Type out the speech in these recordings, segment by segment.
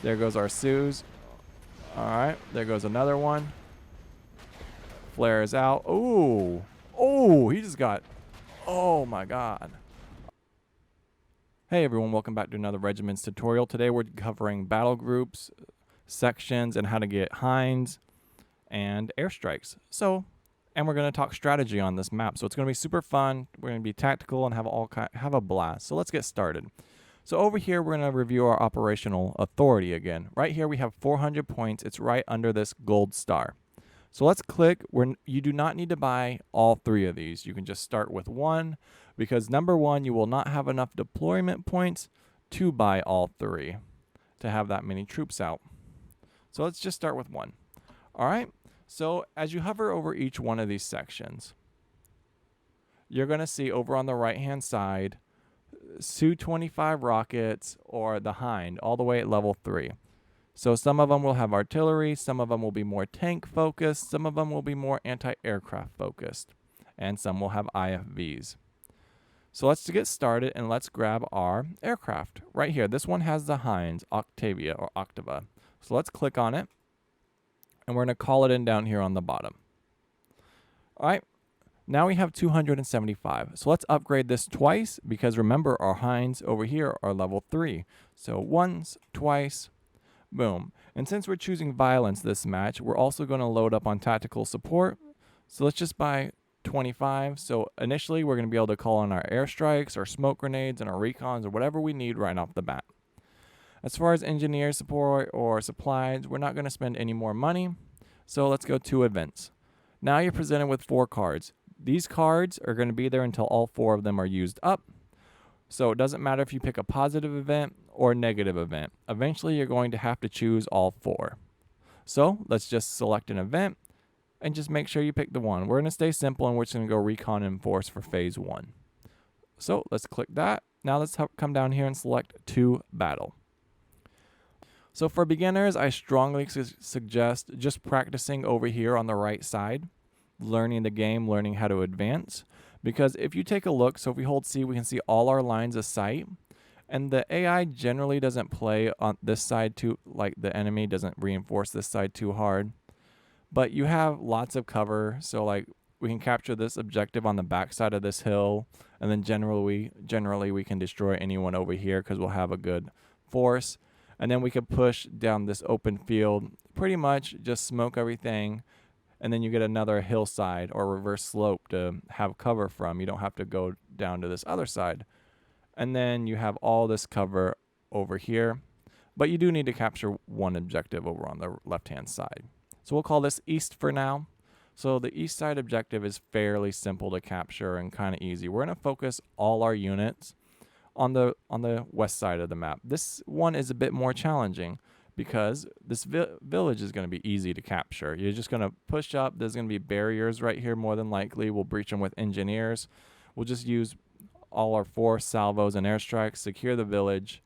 There goes our Sues. All right, there goes another one. Flare is out. Ooh. Oh, he just got, oh my God. Hey everyone, welcome back to another Regiments tutorial. Today we're covering battle groups, sections, and how to get hinds and airstrikes. And we're going to talk strategy on this map. So it's going to be super fun. We're going to be tactical and have a blast. So let's get started. So over here, we're going to review our operational authority again. Right here, we have 400 points. It's right under this gold star. So let's click. You do not need to buy all three of these. You can just start with one because number one, you will not have enough deployment points to buy all three to have that many troops out. So let's just start with one. All right. So as you hover over each one of these sections, you're going to see over on the right-hand side, Su-25 rockets or the Hind all the way at level 3. So some of them will have artillery, some of them will be more tank focused, some of them will be more anti-aircraft focused, and some will have IFVs. So let's get started and let's grab our aircraft. Right here, this one has the Hinds, Octavia or Octava. So let's click on it, and we're going to call it in down here on the bottom. All right, now we have 275. So let's upgrade this twice because remember our Hinds over here are level 3. So once, twice, boom. And since we're choosing violence this match, we're also going to load up on tactical support. So let's just buy 25. So initially we're going to be able to call on our airstrikes, our smoke grenades, and our recons, or whatever we need right off the bat. As far as engineer support or supplies, we're not going to spend any more money. So let's go to events. Now you're presented with 4 cards. These cards are going to be there until all 4 of them are used up. So it doesn't matter if you pick a positive event or a negative event. Eventually, you're going to have to choose all 4. So let's just select an event and just make sure you pick the one. We're going to stay simple and we're just going to go Recon and Force for phase 1. So let's click that. Now let's come down here and select to battle. So for beginners, I strongly suggest just practicing over here on the right side, learning the game, learning how to advance. Because if you take a look, so if we hold C, we can see all our lines of sight. And the AI generally doesn't play on this side too, like the enemy doesn't reinforce this side too hard. But you have lots of cover, so like we can capture this objective on the back side of this hill. And then generally we can destroy anyone over here because we'll have a good force. And then we could push down this open field, pretty much just smoke everything. And then you get another hillside or reverse slope to have cover from. You don't have to go down to this other side. And then you have all this cover over here. But you do need to capture one objective over on the left-hand side. So we'll call this east for now. So the east side objective is fairly simple to capture and kind of easy. We're going to focus all our units on the west side of the map. This one is a bit more challenging because this village is going to be easy to capture. You're just going to push up. There's going to be barriers right here more than likely. We'll breach them with engineers. We'll just use all our 4 salvos and airstrikes, secure the village.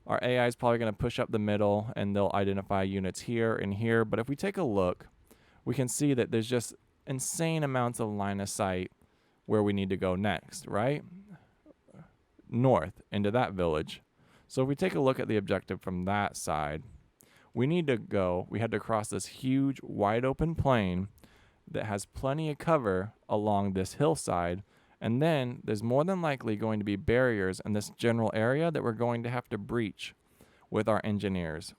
Our AI is probably going to push up the middle and they'll identify units here and here. But if we take a look, we can see that there's just insane amounts of line of sight where we need to go next, right? North into that village. So if we take a look at the objective from that side, we had to cross this huge wide open plain that has plenty of cover along this hillside. And then there's more than likely going to be barriers in this general area that we're going to have to breach with our engineers.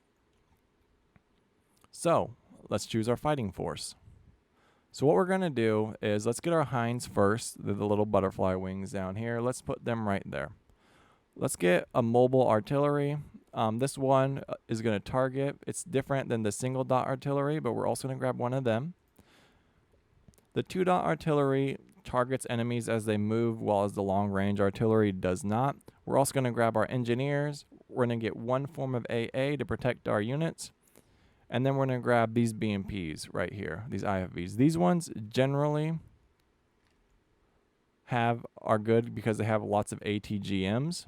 So let's choose our fighting force. So what we're going to do is let's get our Hinds first. They're the little butterfly wings down here. Let's put them right there. Let's get a mobile artillery. This one is going to target. It's different than the single dot artillery, but we're also going to grab one of them. The 2-dot artillery targets enemies as they move, while as the long-range artillery does not. We're also going to grab our engineers. We're going to get one form of AA to protect our units. And then we're going to grab these BMPs right here, these IFVs. These ones generally are good because they have lots of ATGMs.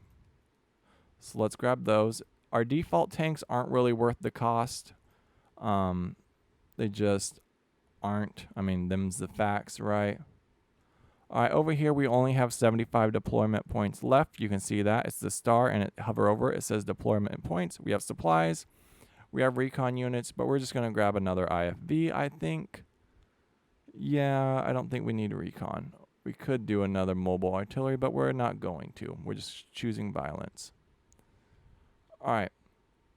So let's grab those. Our default tanks aren't really worth the cost. They just aren't. I mean, them's the facts, right? All right, over here we only have 75 deployment points left. You can see that. It's the star and hover over it. It says deployment points. We have supplies. We have recon units, but we're just going to grab another IFV, I think. Yeah, I don't think we need recon. We could do another mobile artillery, but we're not going to. We're just choosing violence. All right.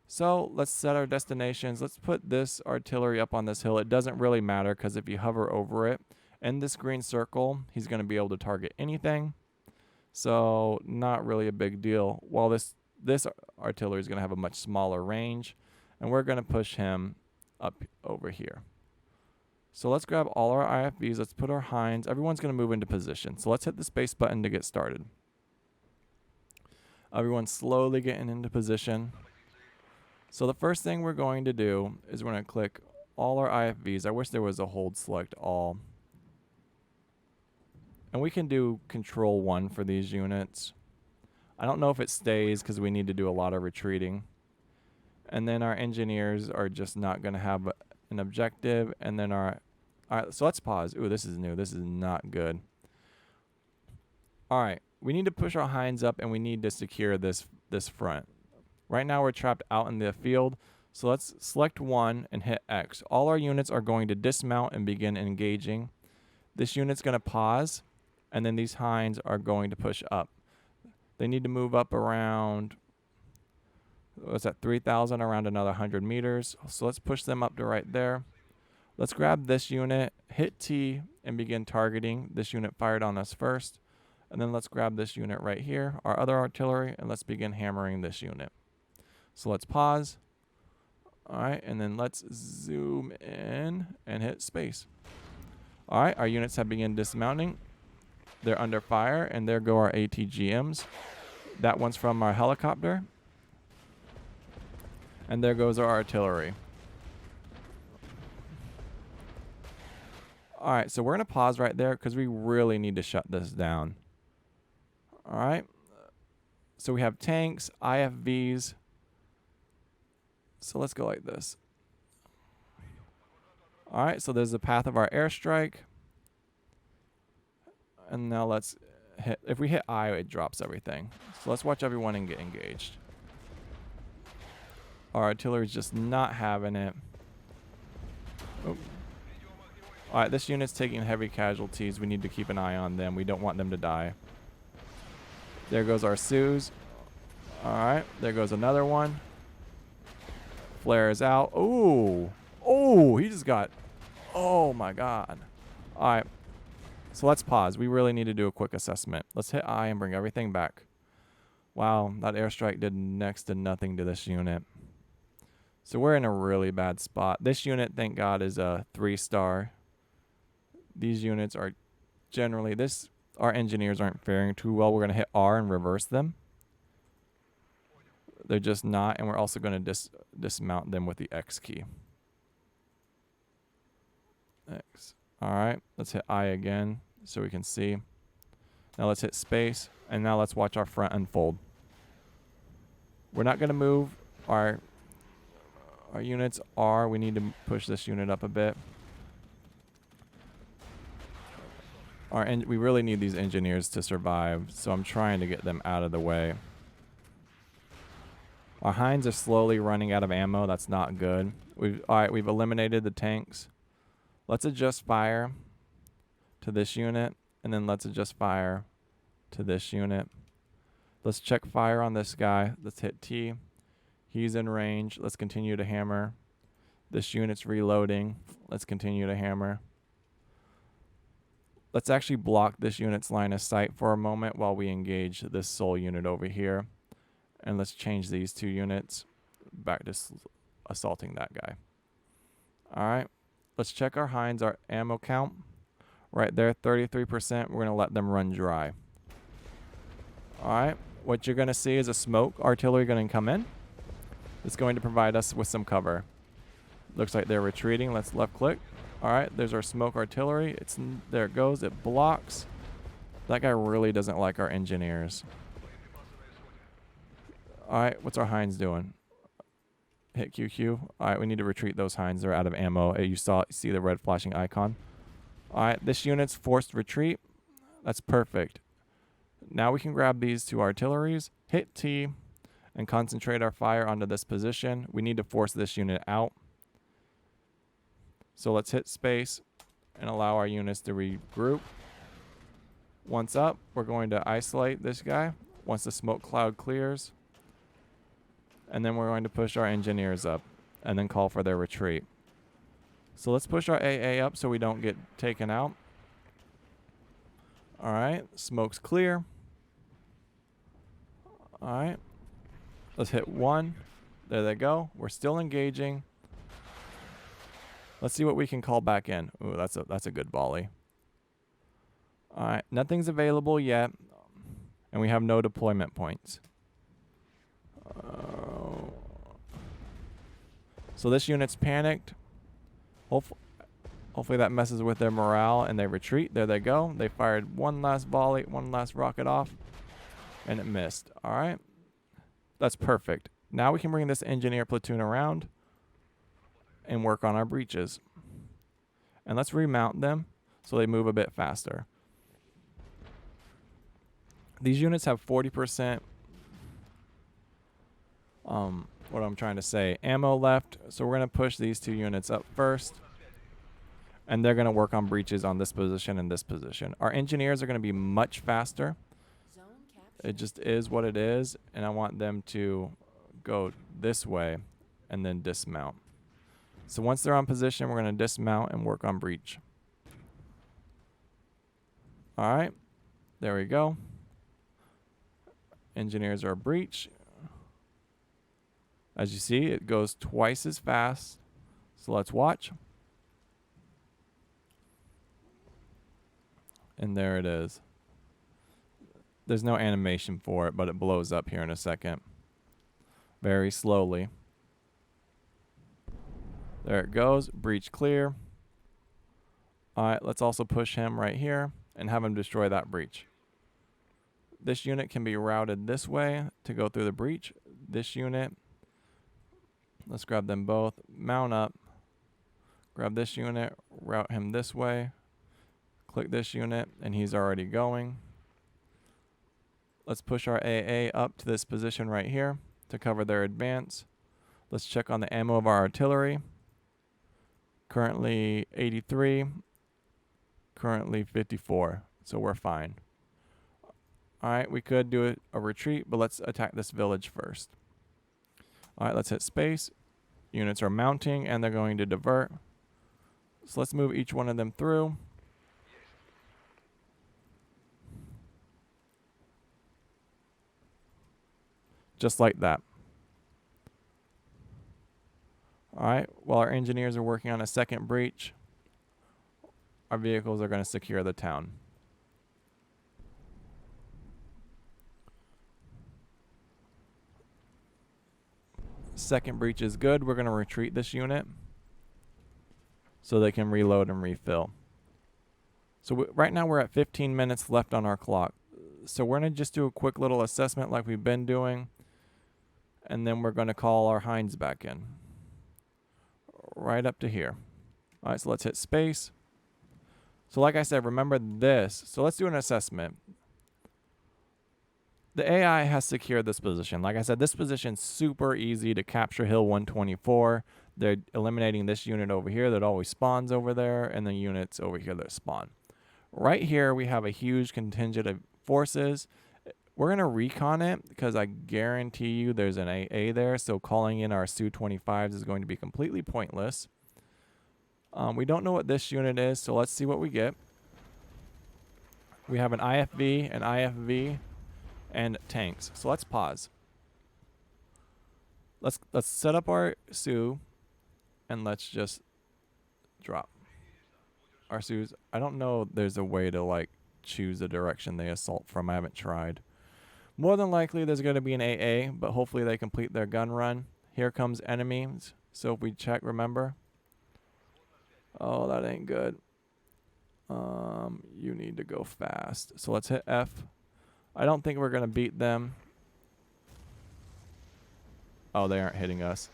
So let's set our destinations. Let's put this artillery up on this hill. It doesn't really matter because if you hover over it in this green circle, he's going to be able to target anything. So not really a big deal. While this artillery is going to have a much smaller range, and we're going to push him up over here. So let's grab all our IFVs. Let's put our hinds. Everyone's going to move into position. So let's hit the space button to get started. Everyone's slowly getting into position. So the first thing we're going to do is we're going to click all our IFVs. I wish there was a hold select all. And we can do control 1 for these units. I don't know if it stays because we need to do a lot of retreating. And then our engineers are just not going to have an objective. And then all right, so let's pause. Ooh, this is new. This is not good. All right, we need to push our hinds up and we need to secure this front. Right now we're trapped out in the field. So let's select 1 and hit X. All our units are going to dismount and begin engaging. This unit's going to pause, and then these hinds are going to push up. They need to move up around, what's that, 3,000, around another 100 meters. So let's push them up to right there. Let's grab this unit, hit T, and begin targeting. This unit fired on us first. And then let's grab this unit right here, our other artillery, and let's begin hammering this unit. So let's pause. All right, and then let's zoom in and hit space. All right, our units have begun dismounting. They're under fire, and there go our ATGMs. That one's from our helicopter. And there goes our artillery. All right, so we're going to pause right there because we really need to shut this down. All right. So we have tanks, IFVs. So let's go like this. All right, so there's the path of our airstrike. And now let's hit, if we hit I, it drops everything. So let's watch everyone and get engaged. Our artillery's just not having it. Oh. All right, this unit's taking heavy casualties. We need to keep an eye on them. We don't want them to die. There goes our Sioux. All right, there goes another one. Flares out. Ooh. Oh, he just got, oh my God. All right, so let's pause. We really need to do a quick assessment. Let's hit I and bring everything back. Wow, that airstrike did next to nothing to this unit. So we're in a really bad spot. This unit, thank God, is a 3-star. These units are generally, our engineers aren't faring too well. We're going to hit R and reverse them. They're just not, and we're also going to dismount them with the X key. X. All right, let's hit I again so we can see. Now let's hit space, and now let's watch our front unfold. We're not going to move our units are. We need to push this unit up a bit. We really need these engineers to survive, so I'm trying to get them out of the way. Our hinds are slowly running out of ammo. That's not good. All right, we've eliminated the tanks. Let's adjust fire to this unit, and then let's adjust fire to this unit. Let's check fire on this guy. Let's hit T. He's in range. Let's continue to hammer. This unit's reloading. Let's continue to hammer. Let's actually block this unit's line of sight for a moment while we engage this sole unit over here. And let's change these 2 units back to assaulting that guy. All right. Let's check our hinds, our ammo count. Right there, 33%. We're going to let them run dry. All right. What you're going to see is a smoke artillery going to come in. It's going to provide us with some cover. Looks like they're retreating. Let's left click. All right, there's our smoke artillery. There it goes. It blocks. That guy really doesn't like our engineers. All right, what's our hinds doing? Hit QQ. All right, we need to retreat those hinds. They're out of ammo. You see the red flashing icon. All right, this unit's forced retreat. That's perfect. Now we can grab these 2 artilleries, hit T, and concentrate our fire onto this position. We need to force this unit out. So let's hit space and allow our units to regroup. Once up, we're going to isolate this guy once the smoke cloud clears. And then we're going to push our engineers up and then call for their retreat. So let's push our AA up so we don't get taken out. All right, smoke's clear. All right, let's hit 1. There they go. We're still engaging. Let's see what we can call back in. Ooh, that's a good volley. All right, nothing's available yet, and we have no deployment points. So this unit's panicked. Hopefully that messes with their morale and they retreat. There they go. They fired one last volley, one last rocket off, and it missed. All right, that's perfect. Now we can bring this engineer platoon around and work on our breaches. And let's remount them so they move a bit faster. These units have 40% what I'm trying to say, ammo left. So we're going to push these 2 units up first. And they're going to work on breaches on this position and this position. Our engineers are going to be much faster. It just is what it is. And I want them to go this way and then dismount. So once they're on position, we're going to dismount and work on breach. All right. There we go. Engineers are breach. As you see, it goes twice as fast. So let's watch. And there it is. There's no animation for it, but it blows up here in a second. Very slowly. There it goes. Breach clear. All right, let's also push him right here and have him destroy that breach. This unit can be routed this way to go through the breach. This unit, let's grab them both. Mount up. Grab this unit, route him this way. Click this unit, and he's already going. Let's push our AA up to this position right here to cover their advance. Let's check on the ammo of our artillery. Currently 83, currently 54, so we're fine. All right, we could do a retreat, but let's attack this village first. All right, let's hit space. Units are mounting, and they're going to divert. So let's move each one of them through. Just like that. All right, while our engineers are working on a second breach, our vehicles are going to secure the town. Second breach is good. We're going to retreat this unit so they can reload and refill. So right now we're at 15 minutes left on our clock. So we're going to just do a quick little assessment like we've been doing, and then we're going to call our Hinds back in. Right up to here. All right, so let's hit space. So like I said, remember this. So let's do an assessment. The AI has secured this position. Like I said, this position's super easy to capture Hill 124. They're eliminating this unit over here that always spawns over there, and the units over here that spawn. Right here, we have a huge contingent of forces. We're going to recon it because I guarantee you there's an AA there, so calling in our Su-25s is going to be completely pointless. We don't know what this unit is, so let's see what we get. We have an IFV, an IFV, and tanks. So let's pause. Let's set up our Su, and let's just drop our Sus. I don't know there's a way to like choose the direction they assault from. I haven't tried. More than likely there's going to be an AA, but hopefully they complete their gun run. Here comes enemies. So if we check, remember. Oh, that ain't good. You need to go fast. So let's hit F. I don't think we're going to beat them. Oh, they aren't hitting us.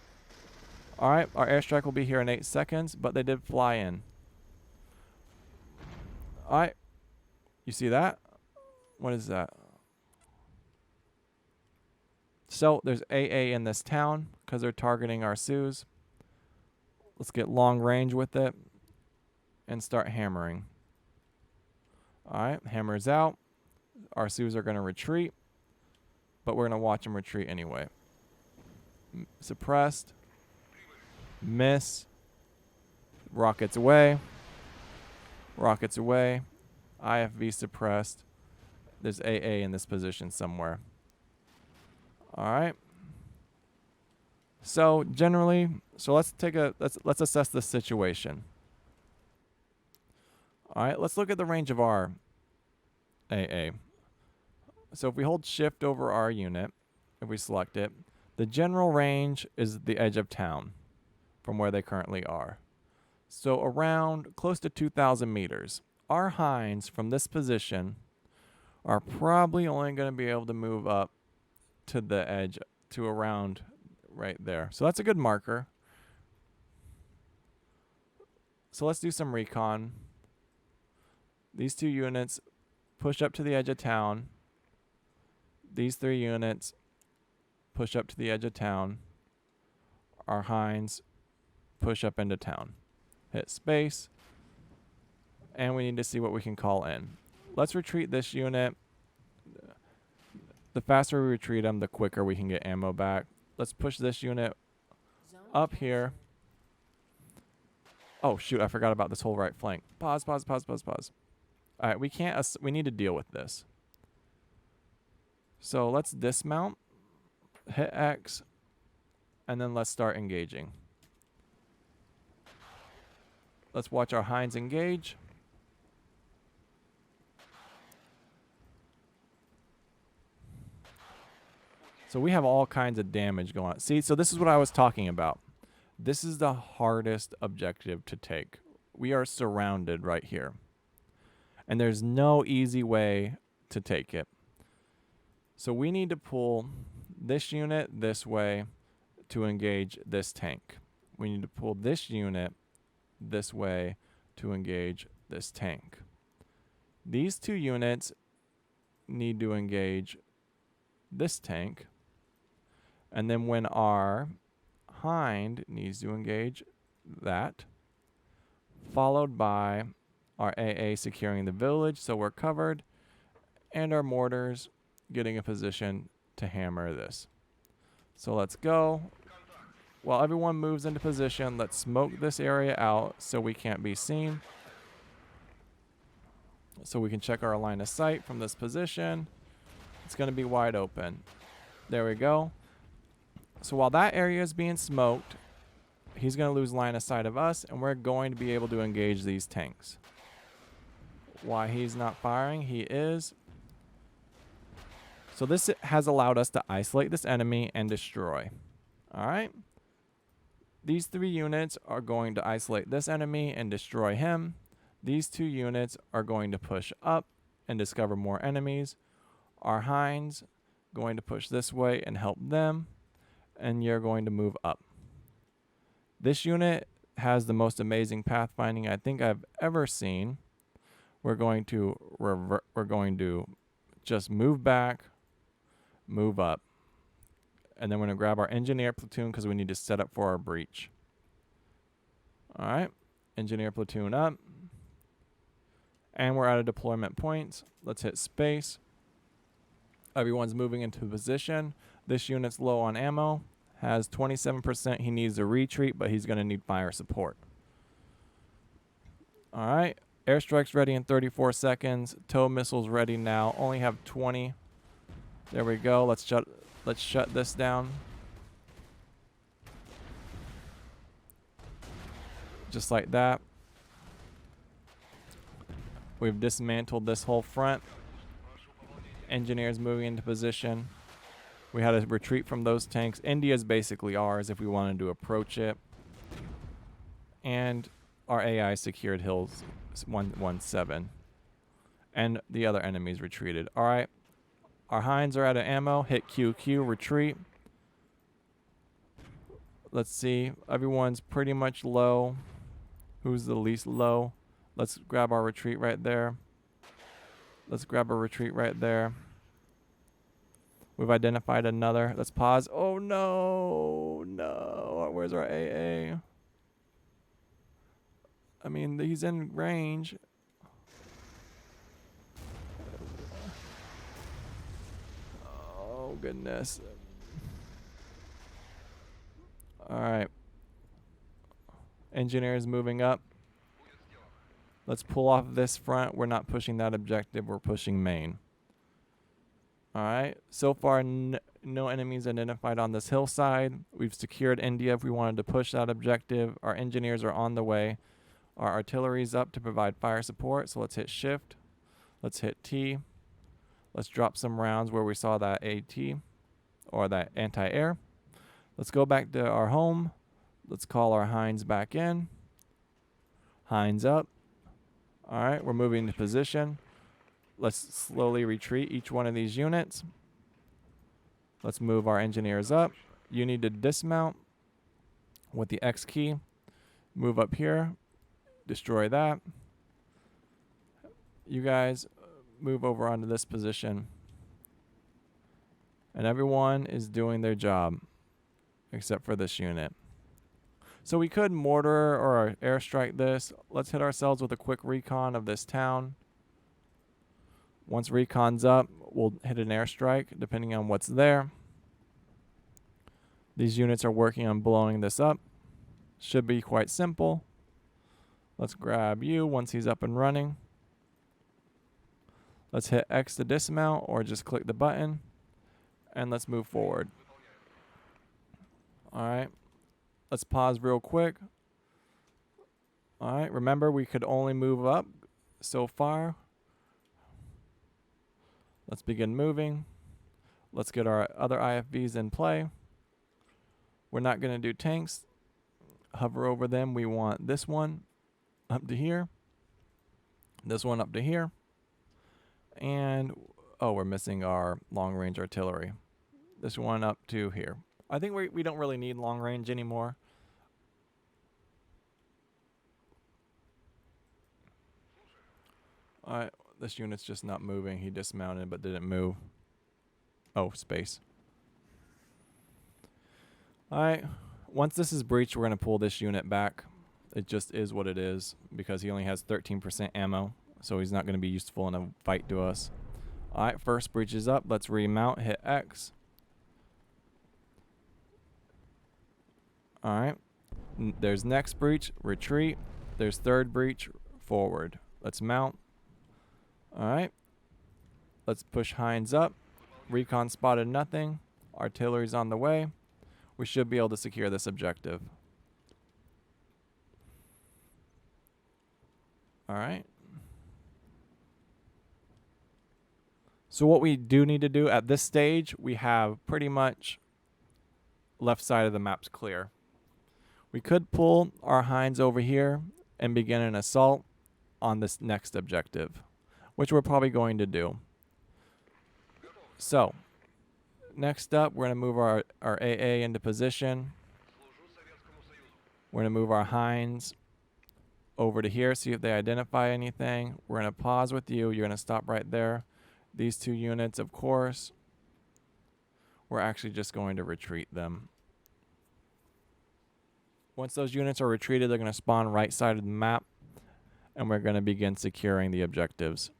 All right, our airstrike will be here in 8 seconds, but they did fly in. All right. You see that? What is that? So there's AA in this town because they're targeting our Sioux. Let's get long range with it and start hammering. All right, hammers out. Our Sioux are going to retreat, but we're going to watch them retreat anyway. Suppressed. Miss. Rockets away. Rockets away. IFV suppressed. There's AA in this position somewhere. All right. So generally, let's assess the situation. All right, let's look at the range of our AA. So if we hold shift over our unit, if we select it, the general range is the edge of town from where they currently are. So around close to 2,000 meters. Our hinds from this position are probably only going to be able to move up to the edge to around right there. So that's a good marker. So let's do some recon. These 2 units push up to the edge of town. These 3 units push up to the edge of town. Our hinds push up into town. Hit space. And we need to see what we can call in. Let's retreat this unit. The faster we retreat them, the quicker we can get ammo back. Let's push this unit up here. Oh, shoot, I forgot about this whole right flank. Pause. All right, we need to deal with this. So let's dismount, hit X, and then let's start engaging. Let's watch our hinds engage. So we have all kinds of damage going on. See, so this is what I was talking about. This is the hardest objective to take. We are surrounded right here. And there's no easy way to take it. So we need to pull this unit this way to engage this tank. We need to pull this unit this way to engage this tank. These 2 units need to engage this tank. And then when our hind needs to engage that, followed by our AA securing the village so we're covered, and our mortars getting a position to hammer this. So let's go. While everyone moves into position, let's smoke this area out so we can't be seen. So we can check our line of sight from this position. It's going to be wide open. There we go. So while that area is being smoked, he's going to lose line of sight of us, and we're going to be able to engage these tanks. Why he's not firing, he is. So this has allowed us to isolate this enemy and destroy. All right. These 3 units are going to isolate this enemy and destroy him. These 2 units are going to push up and discover more enemies. Our hinds going to push this way and help them. And you're going to move up. This unit has the most amazing pathfinding I think I've ever seen. We're going to just move back, move up. And then we're going to grab our engineer platoon because we need to set up for our breach. All right, engineer platoon up. And we're out of deployment points. Let's hit space. Everyone's moving into position. This unit's low on ammo. Has 27%. He needs a retreat, but he's going to need fire support. All right. Airstrike's ready in 34 seconds. Tow missiles ready now. Only have 20. There we go. Let's shut this down. Just like that. We've dismantled this whole front. Engineers moving into position. We had a retreat from those tanks. India's basically ours if we wanted to approach it. And our AI secured hills 117. And the other enemies retreated. All right. Our hinds are out of ammo. Hit QQ, retreat. Let's see. Everyone's pretty much low. Who's the least low? Let's grab our retreat right there. Let's grab a retreat right there. We've identified another. Let's pause. Oh no, no. Where's our AA? I mean, he's in range. Oh goodness. All right. Engineers moving up. Let's pull off this front. We're not pushing that objective. We're pushing main. All right. So far, no enemies identified on this hillside. We've secured India if we wanted to push that objective. Our engineers are on the way. Our artillery's up to provide fire support. So let's hit shift. Let's hit T. Let's drop some rounds where we saw that AT or that anti-air. Let's go back to our home. Let's call our Hinds back in. Hinds up. All right, we're moving to position. Let's slowly retreat each one of these units. Let's move our engineers up. You need to dismount with the X key. Move up here. Destroy that. You guys move over onto this position. And everyone is doing their job except for this unit. So we could mortar or airstrike this. Let's hit ourselves with a quick recon of this town. Once recon's up, we'll hit an airstrike depending on what's there. These units are working on blowing this up. Should be quite simple. Let's grab you once he's up and running. Let's hit X to dismount or just click the button. And let's move forward. All right. Let's pause real quick. All right. Remember, we could only move up so far. Let's begin moving. Let's get our other IFVs in play. We're not going to do tanks. Hover over them. We want this one up to here. This one up to here. And, oh, we're missing our long-range artillery. This one up to here. I think we don't really need long range anymore. Alright, this unit's just not moving. He dismounted but didn't move. Oh, space. Alright, once this is breached, we're going to pull this unit back. It just is what it is because he only has 13% ammo, so he's not going to be useful in a fight to us. Alright, first breach is up. Let's remount, hit X. Alright, there's next breach, retreat. There's third breach, forward. Let's mount. Alright, let's push Hinds up. Recon spotted nothing. Artillery's on the way. We should be able to secure this objective. Alright. So what we do need to do at this stage, we have pretty much left side of the maps clear. We could pull our Hinds over here and begin an assault on this next objective, which we're probably going to do. So, next up, we're going to move our AA into position. We're going to move our Hinds over to here, see if they identify anything. We're going to pause with you. You're going to stop right there. These two units, of course, we're actually just going to retreat them. Once those units are retreated, they're going to spawn right side of the map, and we're going to begin securing the objectives.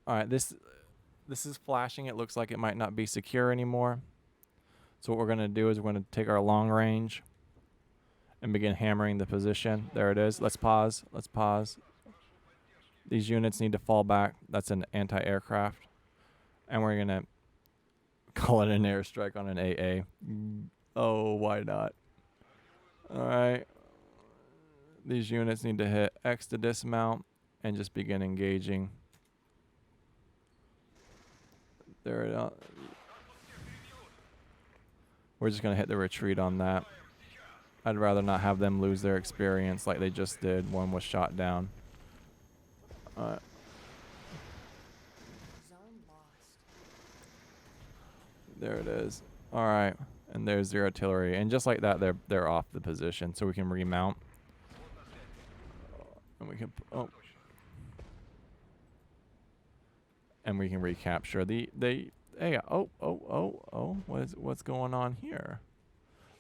All right, this is flashing. It looks like it might not be secure anymore. So what we're going to do is we're going to take our long range and begin hammering the position. There it is. Let's pause. Let's pause. These units need to fall back. That's an anti-aircraft. And we're going to call it an airstrike on an AA. Oh, why not? All right. These units need to hit X to dismount and just begin engaging. There it is. We're just going to hit the retreat on that. I'd rather not have them lose their experience like they just did. One was shot down. There it is. All right. And there's the artillery. And just like that, they're off the position. So we can remount. And we can... Oh. and we can recapture hey, what's going on here?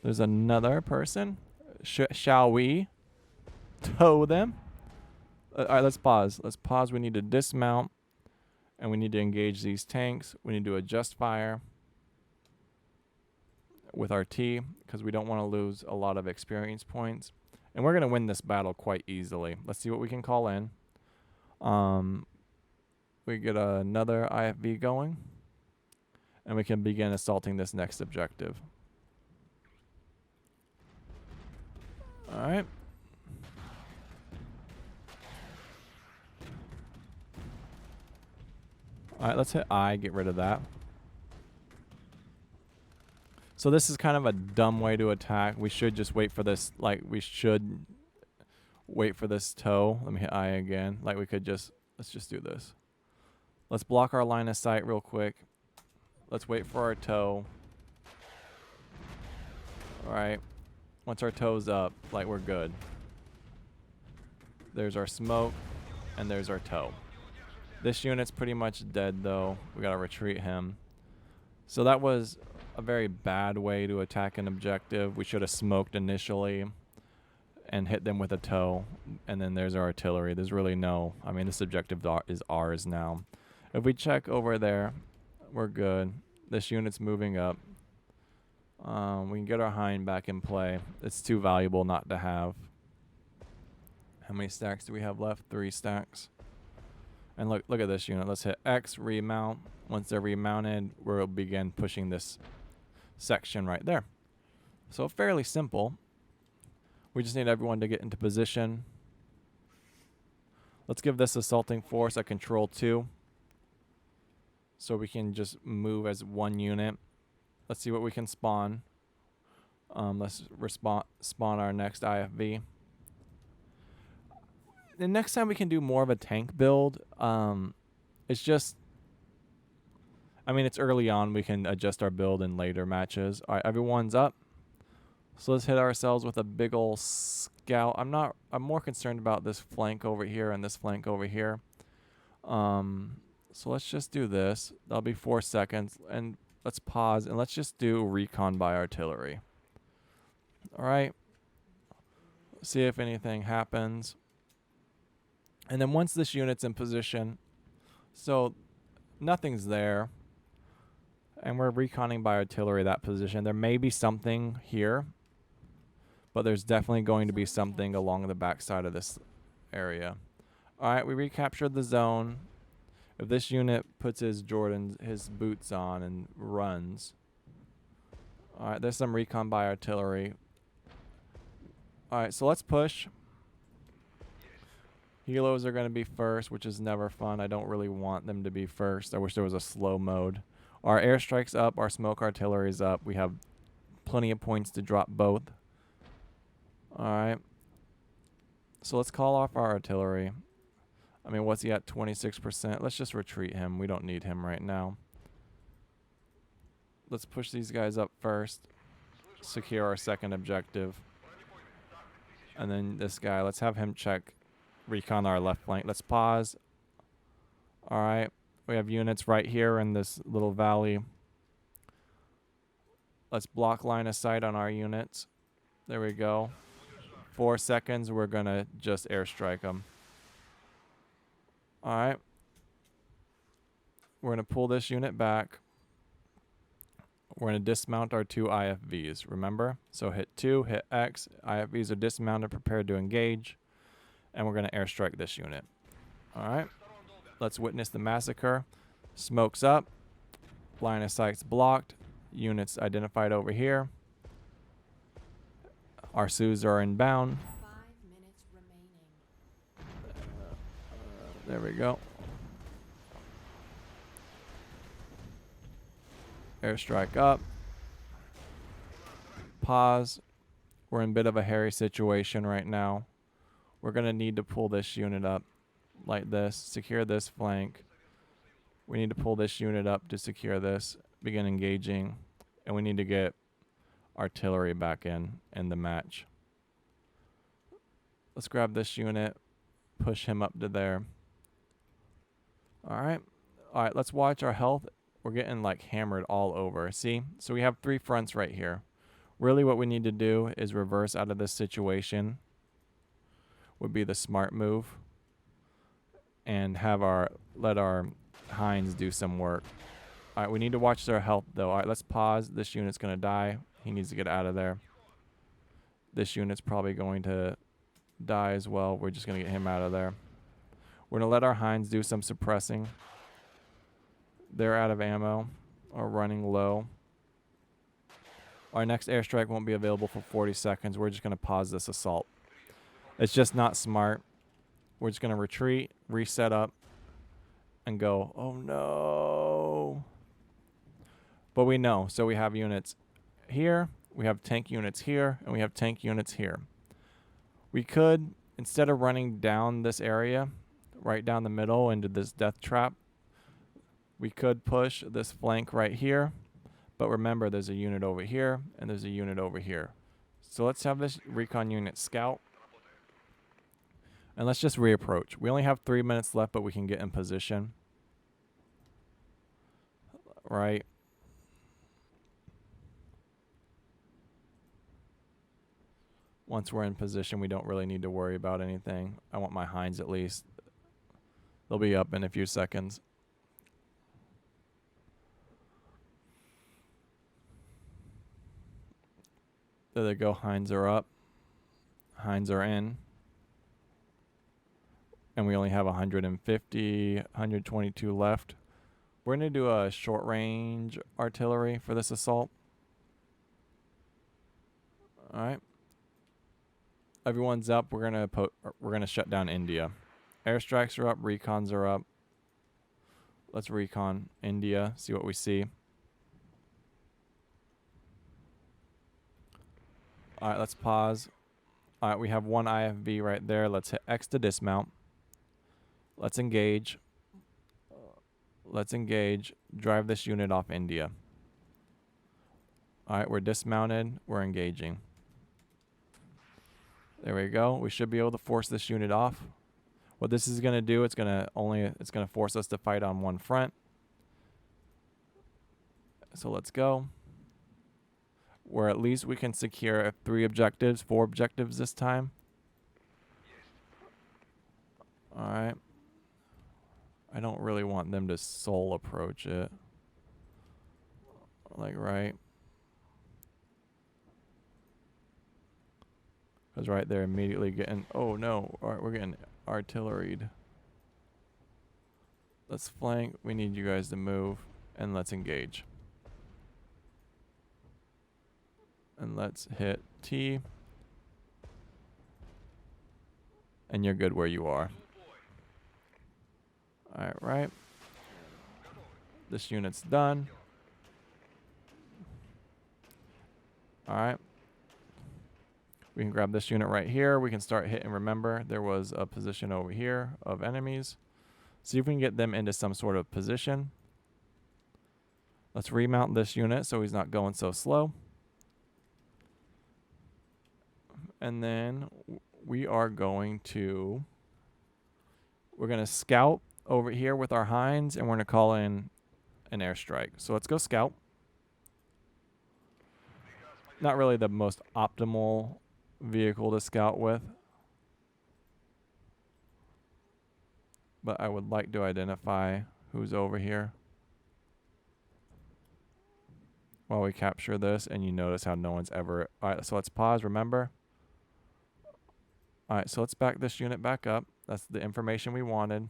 There's another person. Shall we tow them? All right, let's pause. Let's pause. We need to dismount, and we need to engage these tanks. We need to adjust fire with our T because we don't want to lose a lot of experience points. And we're going to win this battle quite easily. Let's see what we can call in. We get another IFV going, and we can begin assaulting this next objective. All right. All right, let's hit I, get rid of that. So this is kind of a dumb way to attack. We should just wait for this, we should wait for this tow. Let me hit I again. We could let's just do this. Let's block our line of sight real quick. Let's wait for our tow. All right. Once our tow's up, we're good. There's our smoke, and there's our tow. This unit's pretty much dead, though. We gotta retreat him. So that was a very bad way to attack an objective. We should have smoked initially and hit them with a tow, and then there's our artillery. There's really no... I mean, this objective is ours now. If we check over there, we're good. This unit's moving up. We can get our hind back in play. It's too valuable not to have. How many stacks do we have left? 3 stacks. And look at this unit. Let's hit X, remount. Once they're remounted, we'll begin pushing this section right there. So fairly simple. We just need everyone to get into position. Let's give this assaulting force a control 2. So we can just move as one unit. Let's see what we can spawn. Let's spawn our next IFV. The next time we can do more of a tank build. It's just... I mean, it's early on. We can adjust our build in later matches. All right, everyone's up. So let's hit ourselves with a big ol' scout. I'm more concerned about this flank over here and this flank over here. So let's just do this. That'll be 4 seconds. And let's pause and let's just do recon by artillery. All right. See if anything happens. And then once this unit's in position, so nothing's there. And we're reconning by artillery that position. There may be something here, but there's definitely going to be something along the backside of this area. All right, we recaptured the zone. If this unit puts his boots on and runs. All right, there's some recon by artillery. All right, so let's push. Helos are going to be first, which is never fun. I don't really want them to be first. I wish there was a slow mode. Our airstrike's up. Our smoke artillery's up. We have plenty of points to drop both. All right. So let's call off our artillery. I mean, what's he at? 26%. Let's just retreat him. We don't need him right now. Let's push these guys up first. Secure our second objective. And then this guy, let's have him check recon our left flank. Let's pause. All right. We have units right here in this little valley. Let's block line of sight on our units. There we go. 4 seconds. We're going to just airstrike them. All right. We're going to pull this unit back. We're going to dismount our 2 IFVs, remember? So hit 2, hit X. IFVs are dismounted, prepared to engage. And we're going to airstrike this unit. All right. Let's witness the massacre. Smoke's up. Line of sight's blocked. Units identified over here. Our Sioux are inbound. 5 minutes remaining. There we go. Airstrike up. Pause. We're in a bit of a hairy situation right now. We're going to need to pull this unit up like this. Secure this flank. We need to pull this unit up to secure this. Begin engaging. And we need to get artillery back in the match. Let's grab this unit. Push him up to there. Alright. All right, let's watch our health. We're getting like hammered all over. See? So we have 3 fronts right here. Really what we need to do is reverse out of this situation would be the smart move and let our Heinz do some work. All right, we need to watch their health though. All right, let's pause. This unit's going to die. He needs to get out of there. This unit's probably going to die as well. We're just going to get him out of there. We're going to let our Heinz do some suppressing. They're out of ammo or running low. Our next airstrike won't be available for 40 seconds. We're just going to pause this assault. It's just not smart. We're just going to retreat, reset up, and go, oh no. But we know. So we have units here, we have tank units here, and we have tank units here. We could, instead of running down this area, right down the middle into this death trap, we could push this flank right here. But remember, there's a unit over here, and there's a unit over here. So let's have this recon unit scout. And let's just reapproach. We only have 3 minutes left, but we can get in position. Right. Once we're in position, we don't really need to worry about anything. I want my Heinz at least. They'll be up in a few seconds. There they go. Heinz are up. Heinz are in. And we only have 150, 122 left. We're going to do a short range artillery for this assault. All right. Everyone's up. We're going to shut down India. Airstrikes are up, recons are up. Let's recon India, see what we see. All right, let's pause. All right, we have 1 IFV right there. Let's hit X to dismount. Let's engage. Let's engage. Drive this unit off India. All right, we're dismounted. We're engaging. There we go. We should be able to force this unit off. What this is going to do, it's going to force us to fight on one front. So let's go. Where at least we can secure 3 objectives, 4 objectives this time. All right. I don't really want them to soul approach it. Like, right. Because right there, immediately getting... Oh, no. All right, we're getting artilleried. Let's flank. We need you guys to move. And let's engage. And let's hit T. And you're good where you are. Alright, right. This unit's done. Alright. We can grab this unit right here. We can start hitting. Remember, there was a position over here of enemies. See if we can get them into some sort of position. Let's remount this unit so he's not going so slow. And then we are going to... We're going to scout over here with our Heinz, and we're going to call in an airstrike. So let's go scout. Not really the most optimal vehicle to scout with, but I would like to identify who's over here while we capture this. And you notice how no one's ever... Alright, so let's pause, remember. Alright, so let's back this unit back up. That's the information we wanted.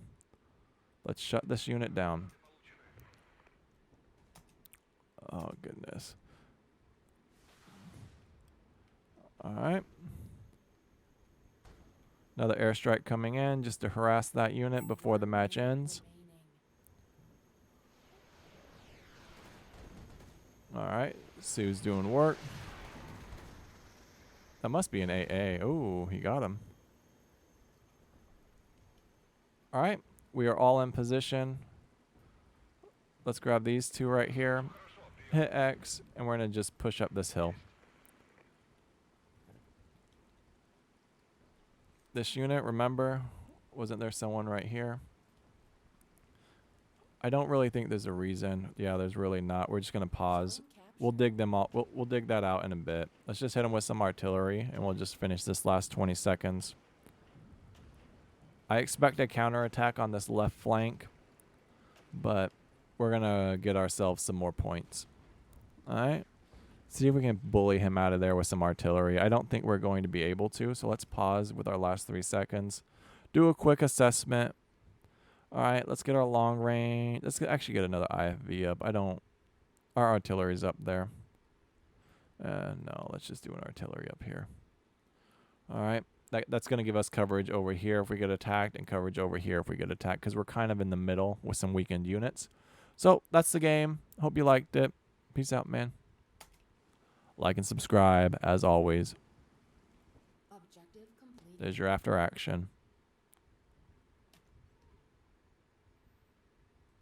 Let's shut this unit down. Oh, goodness. Alright. Another airstrike coming in just to harass that unit before the match ends. Alright, Sue's doing work. That must be an AA. Ooh, he got him. Alright, we are all in position. Let's grab these 2 right here. Hit X, and we're going to just push up this hill. This unit, remember, wasn't there someone right here? I don't really think there's a reason. Yeah, there's really not. We're just gonna pause. Zone We'll captured. dig them all. We'll dig that out in a bit. Let's just hit them with some artillery, and we'll just finish this last 20 seconds. I expect a counterattack on this left flank, but we're gonna get ourselves some more points. All right. See if we can bully him out of there with some artillery. I don't think we're going to be able to, so let's pause with our last 3 seconds. Do a quick assessment. All right, let's get our long range. Let's actually get another IFV up. Our artillery's up there. No, let's just do an artillery up here. All right, that's going to give us coverage over here if we get attacked and coverage over here if we get attacked because we're kind of in the middle with some weakened units. So that's the game. Hope you liked it. Peace out, man. Like and subscribe, as always. Objective completed. There's your after action.